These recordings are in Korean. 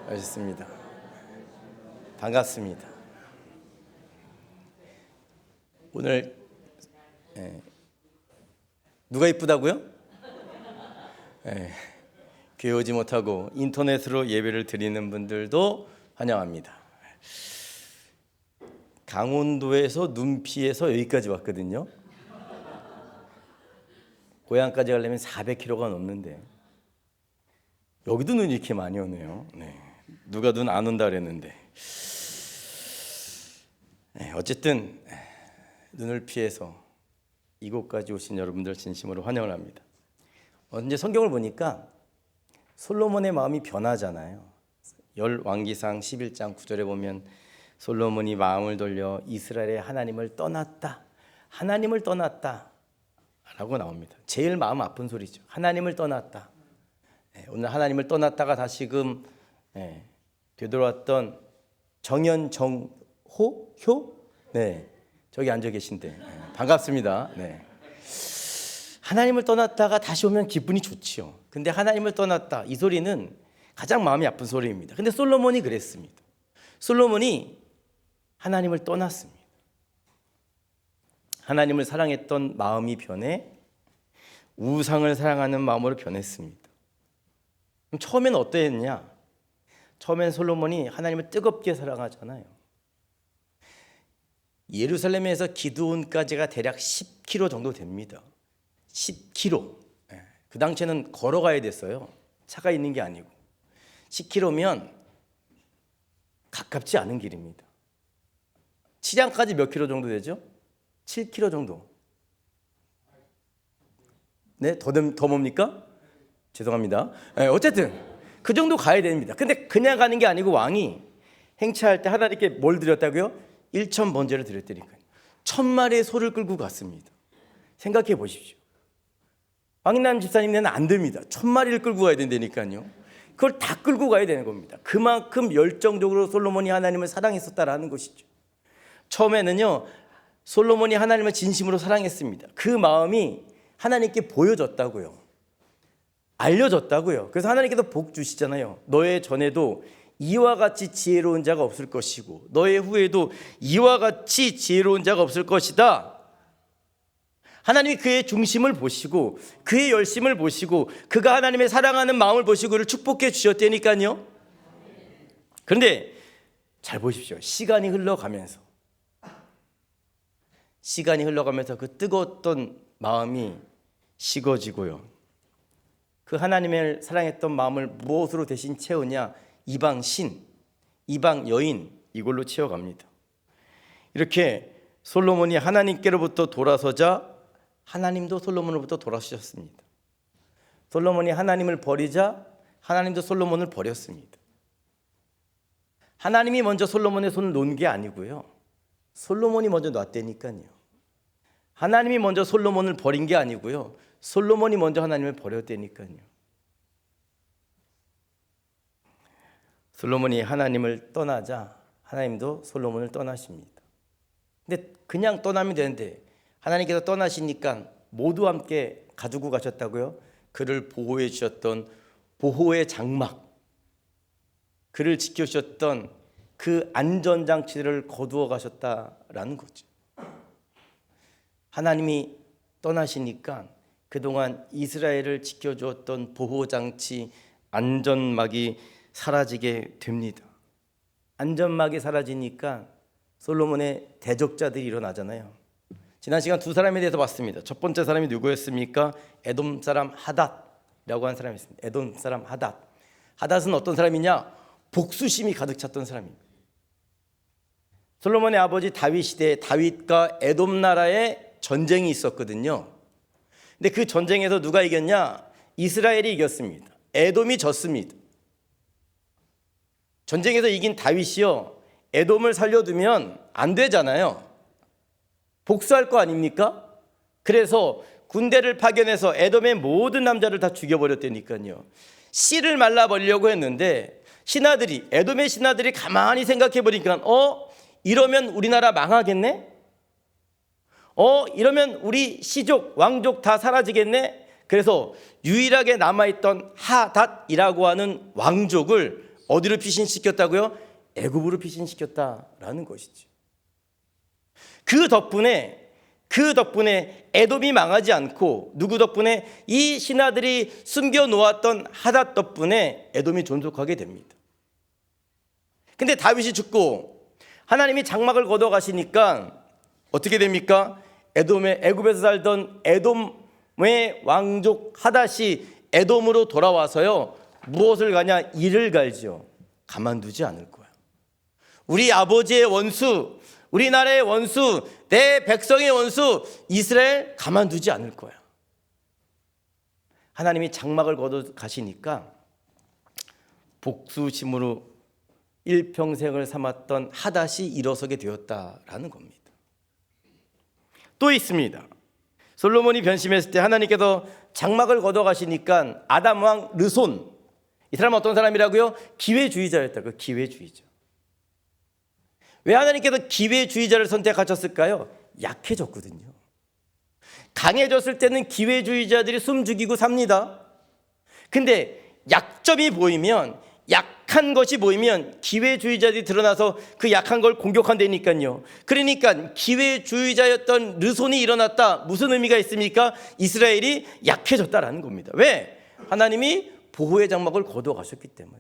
멋있습니다. 반갑습니다. 오늘 누가 이쁘다고요? 교회 오지 못하고 인터넷으로 예배를 드리는 분들도 환영합니다. 강원도에서 눈피에서 여기까지 왔거든요. 고향까지 가려면 400km가 넘는데 여기도 눈이 이렇게 많이 오네요. 누가 눈 안 온다 그랬는데 어쨌든 눈을 피해서 이곳까지 오신 여러분들 진심으로 환영을 합니다. 이제 성경을 보니까 솔로몬의 마음이 변하잖아요. 열왕기상 11장 9절에 보면 솔로몬이 마음을 돌려 이스라엘의 하나님을 떠났다. 하나님을 떠났다 라고 나옵니다. 제일 마음 아픈 소리죠. 하나님을 떠났다. 오늘 하나님을 떠났다가 다시금 되돌아왔던 정현정호? 저기 앉아 계신데 반갑습니다. 하나님을 떠났다가 다시 오면 기분이 좋지요. 근데 하나님을 떠났다 이 소리는 가장 마음이 아픈 소리입니다. 근데 솔로몬이 그랬습니다. 솔로몬이 하나님을 떠났습니다. 하나님을 사랑했던 마음이 변해 우상을 사랑하는 마음으로 변했습니다. 그럼 처음에는 어떠했냐? 처음엔 솔로몬이 하나님을 뜨겁게 사랑하잖아요. 예루살렘에서 기드온까지가 대략 10km 정도 됩니다. 10km. 그 당시에는 걸어가야 됐어요. 차가 있는 게 아니고 10km면 가깝지 않은 길입니다. 치량까지 몇 킬로 정도 되죠? 7km 정도. 더 뭡니까? 죄송합니다. 어쨌든 그 정도 가야 됩니다. 근데 그냥 가는 게 아니고 왕이 행차할 때 하나님께 뭘 드렸다고요? 1천 번제를 드렸다니까요. 1000마리의 소를 끌고 갔습니다. 생각해 보십시오. 왕인남 집사님은 안 됩니다. 1000마리를 끌고 가야 된다니까요. 그걸 다 끌고 가야 되는 겁니다. 그만큼 열정적으로 솔로몬이 하나님을 사랑했었다라는 것이죠. 처음에는요, 솔로몬이 하나님을 진심으로 사랑했습니다. 그 마음이 하나님께 보여졌다고요. 알려졌다고요. 그래서 하나님께서 복 주시잖아요. 너의 전에도 이와 같이 지혜로운 자가 없을 것이고 너의 후에도 이와 같이 지혜로운 자가 없을 것이다. 하나님이 그의 중심을 보시고 그의 열심을 보시고 그가 하나님의 사랑하는 마음을 보시고 그를 축복해 주셨다니까요. 그런데 잘 보십시오. 시간이 흘러가면서 그 뜨거웠던 마음이 식어지고요. 그 하나님을 사랑했던 마음을 무엇으로 대신 채우냐? 이방 신, 이방 여인, 이걸로 채워갑니다. 이렇게 솔로몬이 하나님께로부터 돌아서자 하나님도 솔로몬으로부터 돌아서셨습니다. 솔로몬이 하나님을 버리자 하나님도 솔로몬을 버렸습니다. 하나님이 먼저 솔로몬의 손을 놓은 게 아니고요. 솔로몬이 먼저 놨다니까요. 하나님이 먼저 솔로몬을 버린 게 아니고요. 솔로몬이 먼저 하나님을 버렸다니까요. 솔로몬이 하나님을 떠나자 하나님도 솔로몬을 떠나십니다. 근데 그냥 떠나면 되는데 하나님께서 떠나시니까 모두 함께 가지고 가셨다고요? 그를 보호해 주셨던 보호의 장막, 그를 지켜주셨던 그 안전장치를 거두어 가셨다라는 거죠. 하나님이 떠나시니까 그동안 이스라엘을 지켜주었던 보호장치, 안전막이 사라지게 됩니다. 안전막이 사라지니까 솔로몬의 대적자들이 일어나잖아요. 지난 시간 두 사람에 대해서 봤습니다. 첫 번째 사람이 누구였습니까? 에돔 사람 하닷이라고 하는 사람이 있습니다. 에돔 사람 하닷. 하닷은 어떤 사람이냐? 복수심이 가득 찼던 사람입니다. 솔로몬의 아버지 다윗 시대에 다윗과 에돔 나라의 전쟁이 있었거든요. 근데 그 전쟁에서 누가 이겼냐? 이스라엘이 이겼습니다. 에돔이 졌습니다. 전쟁에서 이긴 다윗이요, 에돔을 살려두면 안 되잖아요. 복수할 거 아닙니까? 그래서 군대를 파견해서 에돔의 모든 남자를 다 죽여버렸다니까요. 씨를 말라버리려고 했는데 신하들이, 에돔의 신하들이 가만히 생각해보니까 이러면 우리나라 망하겠네? 이러면 우리 시족, 왕족 다 사라지겠네? 그래서 유일하게 남아있던 하닷이라고 하는 왕족을 어디로 피신시켰다고요? 애굽으로 피신시켰다라는 것이죠. 그 덕분에 에돔이 망하지 않고, 누구 덕분에? 이 신하들이 숨겨놓았던 하닷 덕분에 에돔이 존속하게 됩니다. 근데 다윗이 죽고 하나님이 장막을 걷어가시니까 어떻게 됩니까? 애굽에서 살던 에돔의 왕족 하닷이 에돔으로 돌아와서요, 무엇을 가냐? 이를 갈죠. 가만두지 않을 거야. 우리 아버지의 원수, 우리나라의 원수, 내 백성의 원수 이스라엘 가만두지 않을 거야. 하나님이 장막을 걷어 가시니까 복수심으로 일평생을 삼았던 하닷이 일어서게 되었다라는 겁니다. 또 있습니다. 솔로몬이 변심했을 때 하나님께서 장막을 걷어 가시니까 아담 왕 르손, 이 사람은 어떤 사람이라고요? 기회주의자였다고요. 기회주의자. 왜 하나님께서 기회주의자를 선택하셨을까요? 약해졌거든요. 강해졌을 때는 기회주의자들이 숨죽이고 삽니다. 근데 약점이 보이면, 약한 것이 보이면 기회주의자들이 드러나서 그 약한 걸 공격한다니까요. 그러니까 기회주의자였던 르손이 일어났다. 무슨 의미가 있습니까? 이스라엘이 약해졌다라는 겁니다. 왜? 하나님이 보호의 장막을 거두어 가셨기 때문에.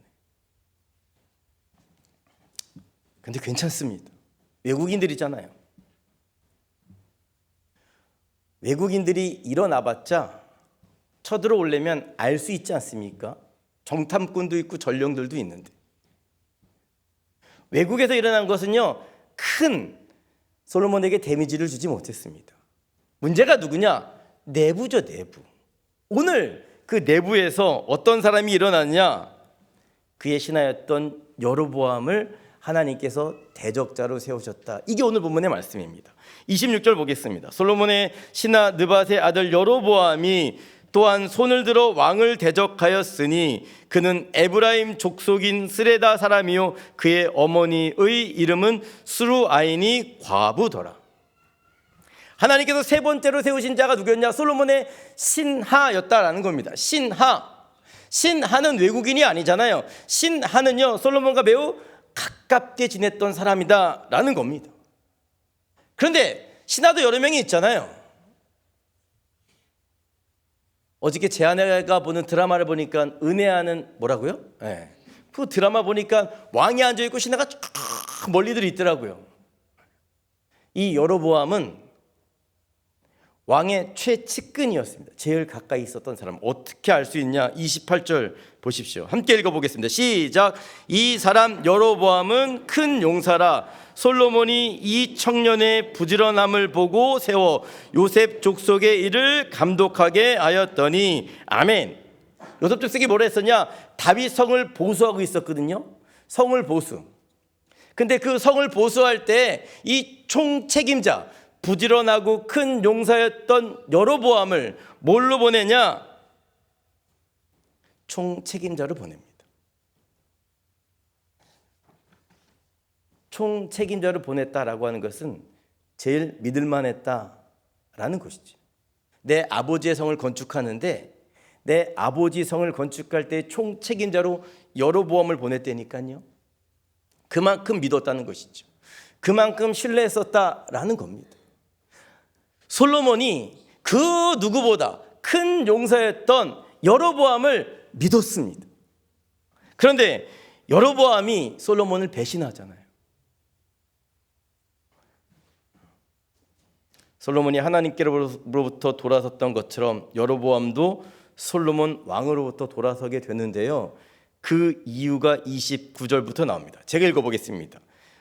근데 괜찮습니다. 외국인들이잖아요. 외국인들이 일어나봤자 쳐들어오려면 알 수 있지 않습니까? 정탐꾼도 있고 전령들도 있는데. 외국에서 일어난 것은요, 큰 솔로몬에게 데미지를 주지 못했습니다. 문제가 누구냐? 내부죠, 내부. 오늘 그 내부에서 어떤 사람이 일어났냐? 그의 신하였던 여로보암을 하나님께서 대적자로 세우셨다. 이게 오늘 본문의 말씀입니다. 26절 보겠습니다. 솔로몬의 신하 느밧의 아들 여로보암이 또한 손을 들어 왕을 대적하였으니 그는 에브라임 족속인 스레다 사람이요 그의 어머니의 이름은 수루아인이 과부더라. 하나님께서 세 번째로 세우신 자가 누구였냐? 솔로몬의 신하였다라는 겁니다. 신하는 외국인이 아니잖아요. 신하는요, 솔로몬과 매우 가깝게 지냈던 사람이다라는 겁니다. 그런데 신하도 여러 명이 있잖아요. 어저께 제 아내가 보는 드라마를 보니까 은혜하는 뭐라고요? 네. 그 드라마 보니까 왕이 앉아있고 신하가 쫙 멀리들 있더라고요. 이 여로보암은 왕의 최측근이었습니다. 제일 가까이 있었던 사람. 어떻게 알 수 있냐? 28절 보십시오. 함께 읽어보겠습니다. 시작. 이 사람 여로보암은 큰 용사라. 솔로몬이 이 청년의 부지런함을 보고 세워 요셉 족속의 일을 감독하게 하였더니. 아멘. 요셉 족속이 뭐라 했었냐? 다윗 성을 보수하고 있었거든요. 성을 보수. 근데 그 성을 보수할 때 이 총책임자, 부지런하고 큰 용사였던 여로보암을 뭘로 보내냐? 총책임자로 보냅니다. 총책임자로 보냈다라고 하는 것은 제일 믿을만했다라는 것이지. 내 아버지의 성을 건축하는데 내 아버지 성을 건축할 때 총책임자로 여로보암을 보냈다니까요. 그만큼 믿었다는 것이죠. 그만큼 신뢰했었다라는 겁니다. 솔로몬이 그 누구보다 큰 용사였던 여로보암을 믿었습니다. 그런데 여로보암이 솔로몬을 배신하잖아요. 솔로몬이 하나님께로부터 돌아섰던 것처럼 여로보암도 솔로몬 왕으로부터 돌아서게 되는데요. 그 이유가 29절부터 나옵니다. 제가 읽어보겠습니다.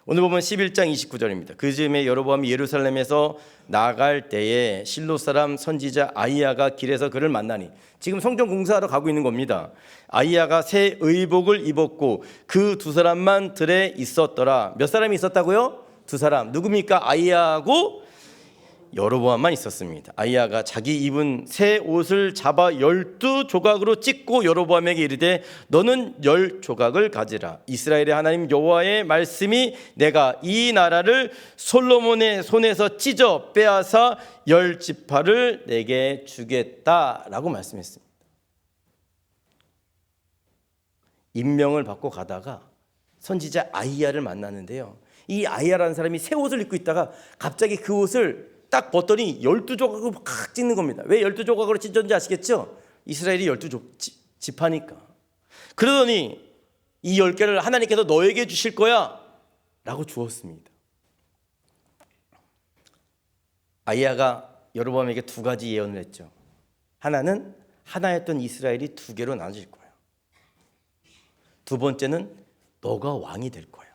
오늘 보면 11장 29절입니다. 그 즈음에 여로보암이 예루살렘에서 나갈 때에 실로 사람 선지자 아히야가 길에서 그를 만나니, 지금 성전 공사하러 가고 있는 겁니다. 아히야가 새 의복을 입었고 그 두 사람만 들에 있었더라. 몇 사람이 있었다고요? 두 사람. 누굽니까? 아히야하고 여로보암만 있었습니다. 아히야가 자기 입은 새 옷을 잡아 12조각으로 찢고 여로보암에게 이르되 너는 10조각을 가지라. 이스라엘의 하나님 여호와의 말씀이 내가 이 나라를 솔로몬의 손에서 찢어 빼앗아 10지파를 내게 주겠다라고 말씀했습니다. 임명을 받고 가다가 선지자 아이야를 만나는데요. 이 아이야라는 사람이 새 옷을 입고 있다가 갑자기 그 옷을 딱 벗더니 12조각으로 막 찢는 겁니다. 왜 12조각으로 찢었는지 아시겠죠? 이스라엘이 12지파니까. 그러더니 이 10개를 하나님께서 너에게 주실 거야 라고 주었습니다. 아이야가 여로보암에게 두 가지 예언을 했죠. 하나는 하나였던 이스라엘이 두 개로 나눠질 거야. 두 번째는 너가 왕이 될 거야.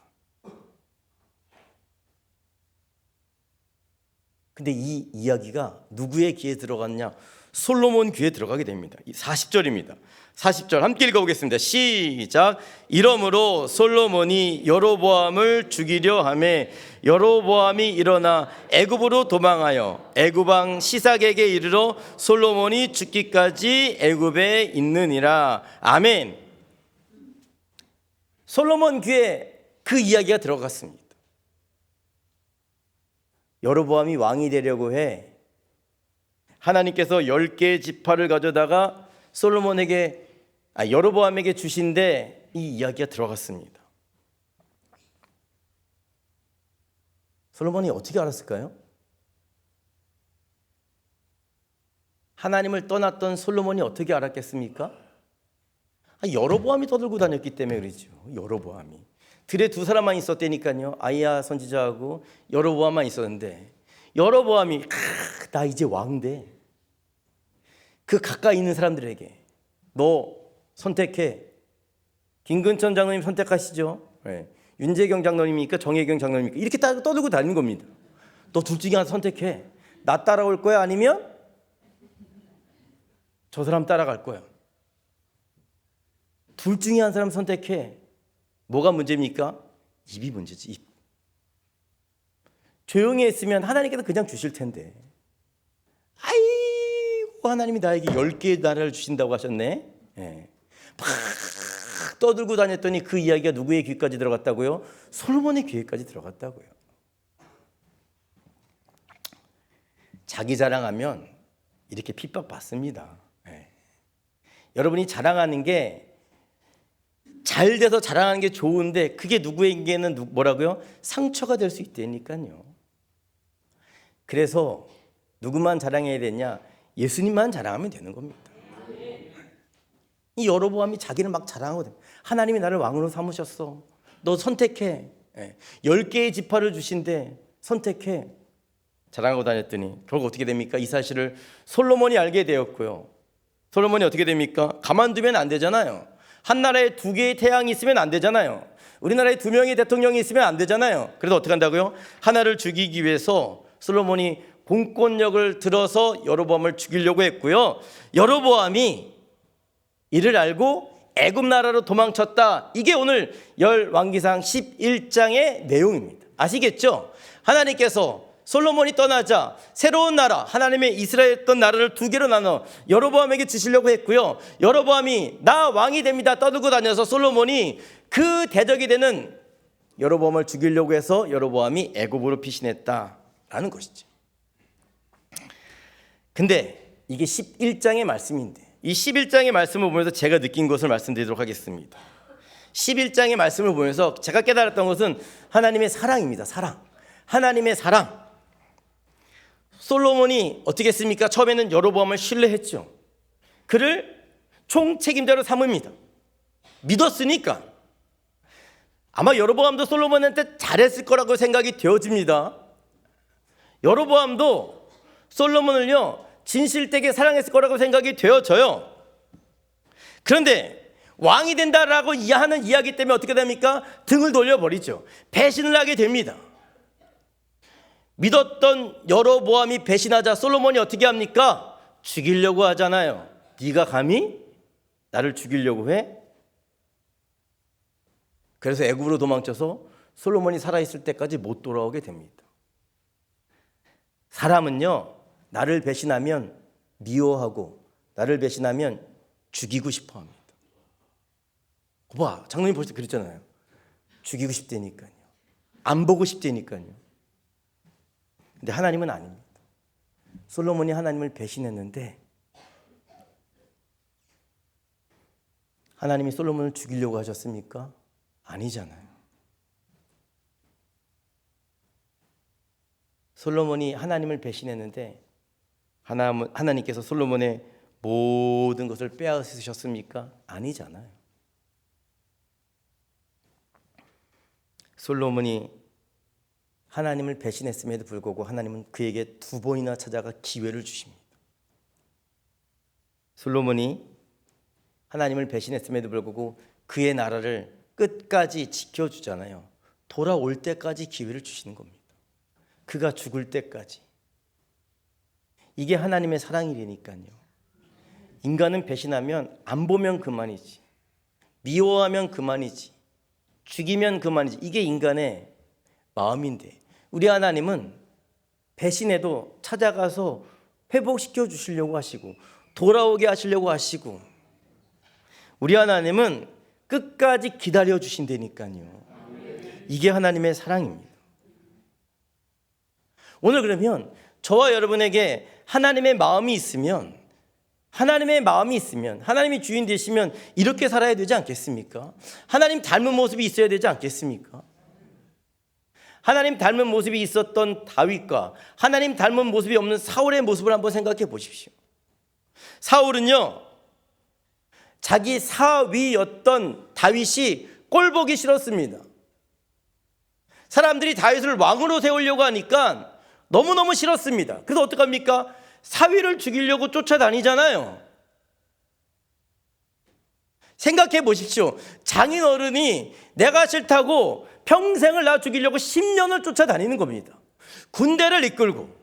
근데 이 이야기가 누구의 귀에 들어갔냐? 솔로몬 귀에 들어가게 됩니다. 40절입니다. 40절 함께 읽어보겠습니다. 시작. 이러므로 솔로몬이 여로보암을 죽이려 하매 여로보암이 일어나 애굽으로 도망하여 애굽 왕 시삭에게 이르러 솔로몬이 죽기까지 애굽에 있느니라. 아멘. 솔로몬 귀에 그 이야기가 들어갔습니다. 여로보암이 왕이 되려고 해. 하나님께서 10개의 지파를 가져다가 여로보암에게 주신데 이 이야기가 들어갔습니다. 솔로몬이 어떻게 알았을까요? 하나님을 떠났던 솔로몬이 어떻게 알았겠습니까? 여로보암이 떠들고 다녔기 때문에 그러죠. 여로보암이. 들에 두 사람만 있었다니까요. 아이야 선지자하고 여로보암만 있었는데 여로보암이 나 이제 왕돼. 그 가까이 있는 사람들에게 너 선택해. 김근천 장로님 선택하시죠. 네. 윤재경 장로님입니까? 정혜경 장로님입니까? 이렇게 떠들고 다니는 겁니다. 너 둘 중에 하나 선택해. 나 따라올 거야? 아니면 저 사람 따라갈 거야? 둘 중에 한 사람 선택해. 뭐가 문제입니까? 입이 문제지. 입. 조용히 했으면 하나님께서 그냥 주실 텐데. 아이고 하나님이 나에게 10개의 나라를 주신다고 하셨네. 네. 막 떠들고 다녔더니 그 이야기가 누구의 귀까지 들어갔다고요? 솔로몬의 귀에까지 들어갔다고요. 자기 자랑하면 이렇게 핍박받습니다. 네. 여러분이 자랑하는 게 잘 돼서 자랑하는 게 좋은데 그게 누구에게는 뭐라고요? 상처가 될 수 있다니까요. 그래서 누구만 자랑해야 되냐? 예수님만 자랑하면 되는 겁니다. 이 여로보암이 자기는 막 자랑하거든요. 하나님이 나를 왕으로 삼으셨어. 너 선택해. 10개의 지파를 주신대. 선택해. 자랑하고 다녔더니 결국 어떻게 됩니까? 이 사실을 솔로몬이 알게 되었고요. 솔로몬이 어떻게 됩니까? 가만두면 안 되잖아요. 한 나라에 2개의 태양이 있으면 안 되잖아요. 우리나라에 2명의 대통령이 있으면 안 되잖아요. 그래서 어떻게 한다고요? 하나를 죽이기 위해서 솔로몬이 공권력을 들어서 여로보암을 죽이려고 했고요. 여로보암이 이를 알고 애굽 나라로 도망쳤다. 이게 오늘 열왕기상 11장의 내용입니다. 아시겠죠? 하나님께서 솔로몬이 떠나자 새로운 나라, 하나님의 이스라엘했던 나라를 2개로 나눠 여로보암에게 주시려고 했고요. 여로보암이 나 왕이 됩니다 떠들고 다녀서 솔로몬이 그 대적이 되는 여로보암을 죽이려고 해서 여로보암이 애굽으로 피신했다라는 것이죠. 근데 이게 11장의 말씀인데 이 11장의 말씀을 보면서 제가 느낀 것을 말씀드리도록 하겠습니다. 11장의 말씀을 보면서 제가 깨달았던 것은 하나님의 사랑입니다. 사랑. 하나님의 사랑. 솔로몬이 어떻게 했습니까? 처음에는 여로보암을 신뢰했죠. 그를 총책임자로 삼습니다. 믿었으니까. 아마 여로보암도 솔로몬한테 잘했을 거라고 생각이 되어집니다. 여로보암도 솔로몬을요 진실되게 사랑했을 거라고 생각이 되어져요. 그런데 왕이 된다라고 하는 이야기 때문에 어떻게 됩니까? 등을 돌려버리죠. 배신을 하게 됩니다. 믿었던 여로보암이 배신하자 솔로몬이 어떻게 합니까? 죽이려고 하잖아요. 네가 감히 나를 죽이려고 해? 그래서 애굽으로 도망쳐서 솔로몬이 살아있을 때까지 못 돌아오게 됩니다. 사람은요 나를 배신하면 미워하고 나를 배신하면 죽이고 싶어 합니다. 봐, 장로님 벌써 그랬잖아요. 죽이고 싶다니까요. 안 보고 싶다니까요. 근데 하나님은 아닙니다. 솔로몬이 하나님을 배신했는데 하나님이 솔로몬을 죽이려고 하셨습니까? 아니잖아요. 솔로몬이 하나님을 배신했는데 하나님께서 솔로몬의 모든 것을 빼앗으셨습니까? 아니잖아요. 솔로몬이 하나님을 배신했음에도 불구하고 하나님은 그에게 2번이나 찾아가 기회를 주십니다. 솔로몬이 하나님을 배신했음에도 불구하고 그의 나라를 끝까지 지켜주잖아요. 돌아올 때까지 기회를 주시는 겁니다. 그가 죽을 때까지. 이게 하나님의 사랑이라니까요. 인간은 배신하면 안 보면 그만이지, 미워하면 그만이지, 죽이면 그만이지. 이게 인간의 마음인데 우리 하나님은 배신해도 찾아가서 회복시켜 주시려고 하시고 돌아오게 하시려고 하시고, 우리 하나님은 끝까지 기다려 주신다니까요. 이게 하나님의 사랑입니다. 오늘 그러면 저와 여러분에게 하나님의 마음이 있으면, 하나님이 주인 되시면 이렇게 살아야 되지 않겠습니까? 하나님 닮은 모습이 있어야 되지 않겠습니까? 하나님 닮은 모습이 있었던 다윗과 하나님 닮은 모습이 없는 사울의 모습을 한번 생각해 보십시오. 사울은요, 자기 사위였던 다윗이 꼴보기 싫었습니다. 사람들이 다윗을 왕으로 세우려고 하니까 너무너무 싫었습니다. 그래서 어떡합니까? 사위를 죽이려고 쫓아다니잖아요. 생각해 보십시오. 장인어른이 내가 싫다고 평생을 나 죽이려고 10년을 쫓아다니는 겁니다. 군대를 이끌고.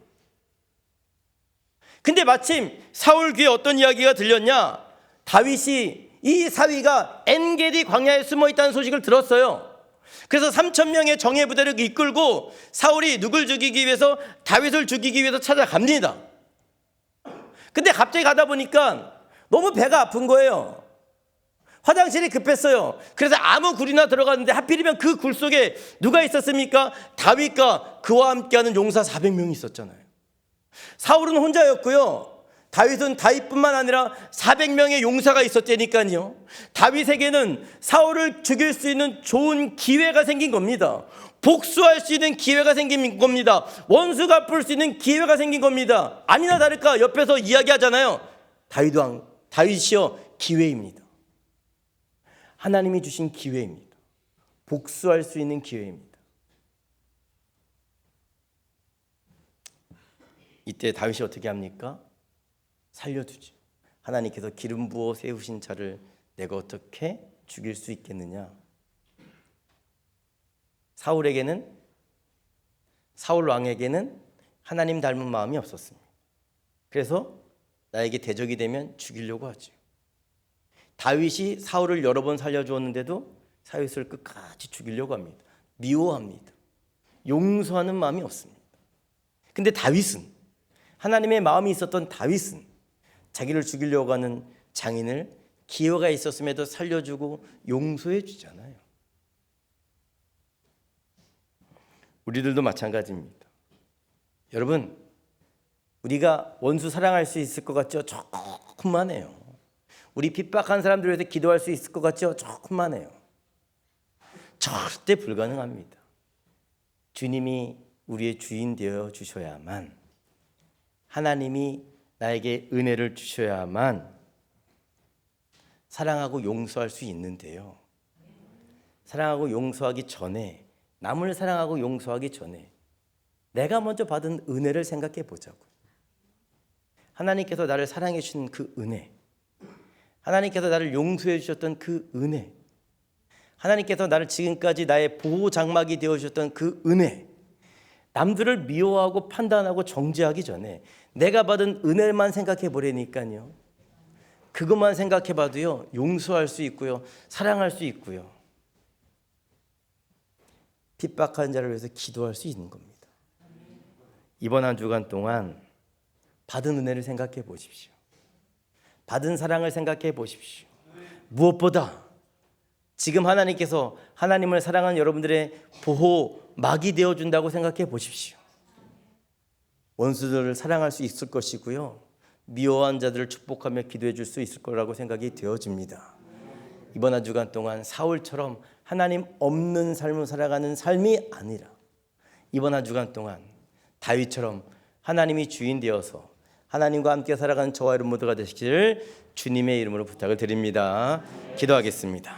근데 마침 사울 귀에 어떤 이야기가 들렸냐? 다윗이 이 사위가 엔게디 광야에 숨어 있다는 소식을 들었어요. 그래서 3,000명의 정예 부대를 이끌고 사울이 누굴 죽이기 위해서, 다윗을 죽이기 위해서 찾아갑니다. 근데 갑자기 가다 보니까 너무 배가 아픈 거예요. 화장실이 급했어요. 그래서 아무 굴이나 들어갔는데 하필이면 그 굴 속에 누가 있었습니까? 다윗과 그와 함께하는 용사 400명이 있었잖아요. 사울은 혼자였고요. 다윗은 다윗뿐만 아니라 400명의 용사가 있었다니까요. 다윗에게는 사울을 죽일 수 있는 좋은 기회가 생긴 겁니다. 복수할 수 있는 기회가 생긴 겁니다. 원수 갚을 수 있는 기회가 생긴 겁니다. 아니나 다를까 옆에서 이야기하잖아요. 다윗이여 기회입니다. 하나님이 주신 기회입니다. 복수할 수 있는 기회입니다. 이때 다윗이 어떻게 합니까? 살려두죠. 하나님께서 기름 부어 세우신 자를 내가 어떻게 죽일 수 있겠느냐? 사울 왕에게는 하나님 닮은 마음이 없었습니다. 그래서 나에게 대적이 되면 죽이려고 하죠. 다윗이 사울을 여러 번 살려주었는데도 다윗을 끝까지 죽이려고 합니다. 미워합니다. 용서하는 마음이 없습니다. 근데 다윗은, 하나님의 마음이 있었던 다윗은 자기를 죽이려고 하는 장인을 기회가 있었음에도 살려주고 용서해 주잖아요. 우리들도 마찬가지입니다. 여러분, 우리가 원수 사랑할 수 있을 것 같죠? 조금만 해요. 우리 핍박한 사람들을 위해서 기도할 수 있을 것 같죠? 조금만 해요. 절대 불가능합니다. 주님이 우리의 주인 되어 주셔야만, 하나님이 나에게 은혜를 주셔야만 사랑하고 용서할 수 있는데요. 사랑하고 용서하기 전에, 남을 사랑하고 용서하기 전에 내가 먼저 받은 은혜를 생각해 보자고요. 하나님께서 나를 사랑해 주신 그 은혜, 하나님께서 나를 용서해 주셨던 그 은혜, 하나님께서 나를 지금까지 나의 보호 장막이 되어 주셨던 그 은혜, 남들을 미워하고 판단하고 정죄하기 전에 내가 받은 은혜만 생각해 보라니까요. 그것만 생각해 봐도요, 용서할 수 있고요, 사랑할 수 있고요, 핍박한 자를 위해서 기도할 수 있는 겁니다. 이번 한 주간 동안 받은 은혜를 생각해 보십시오. 받은 사랑을 생각해 보십시오. 무엇보다 지금 하나님께서 하나님을 사랑하는 여러분들의 보호막이 되어준다고 생각해 보십시오. 원수들을 사랑할 수 있을 것이고요, 미워한 자들을 축복하며 기도해 줄 수 있을 거라고 생각이 되어집니다. 이번 한 주간 동안 사울처럼 하나님 없는 삶을 살아가는 삶이 아니라 이번 한 주간 동안 다윗처럼 하나님이 주인 되어서 하나님과 함께 살아가는 저와 여러분 모두가 되시기를 주님의 이름으로 부탁을 드립니다. 기도하겠습니다.